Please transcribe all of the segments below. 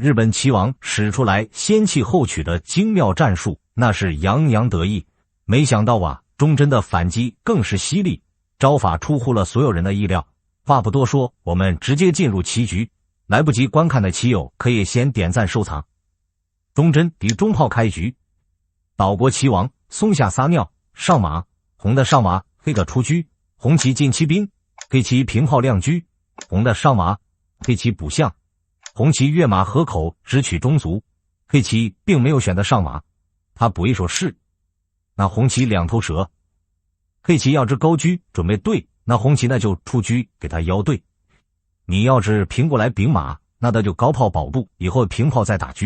日本棋王使出来先弃后取的精妙战术，那是洋洋得意。没想到啊，忠贞的反击更是犀利，招法出乎了所有人的意料。话不多说，我们直接进入棋局。来不及观看的棋友可以先点赞收藏。忠贞敌中炮开局，岛国棋王松下撒尿上马，红的上马，黑的出车，红棋进骑兵，黑棋平炮亮车，红的上马，黑棋补象，红棋跃马河口直取中卒，黑棋并没有选择上马，他补一手士，那红棋两头蛇，黑棋要知高车准备对，那红棋呢就出车给他腰对。你要是平过来丙马，那他就高炮保住，以后平炮再打车。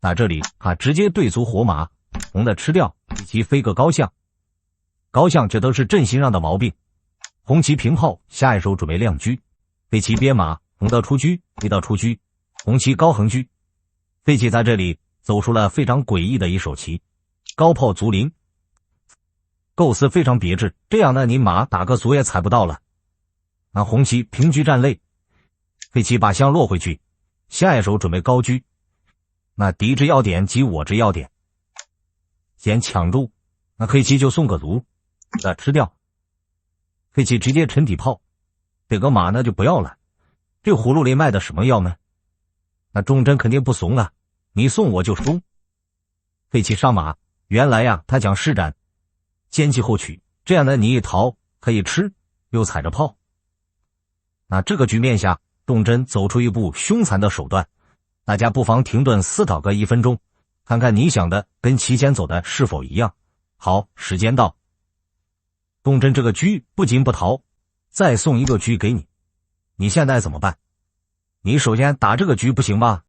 那这里直接对卒活马，红的吃掉，黑棋飞个高象，高象这都是阵型上的毛病。红棋平炮，下一手准备亮车，黑棋边马，红的出车，黑的出车，红棋高横车，黑棋在这里走出了非常诡异的一手棋，高炮卒临，构思非常别致，这样呢你马打个卒也踩不到了。那红棋平车站肋，黑棋把象落回去，下一手准备高车，那敌之要点及我之要点，先抢住，那黑棋就送个卒，那吃掉，黑棋直接沉底炮，这个马呢就不要了，这葫芦里卖的什么药呢？那忠贞肯定不怂了，你送我就输。黑棋上马，原来呀他想施展先弃后取，这样呢你一逃可以吃，又踩着炮。那这个局面下，忠贞走出一步凶残的手段，大家不妨停顿思考个1分钟，看看你想的跟棋前走的是否一样。好，时间到。忠贞这个车不仅不逃，再送一个车给你，你现在怎么办？你首先打这个车不行吧？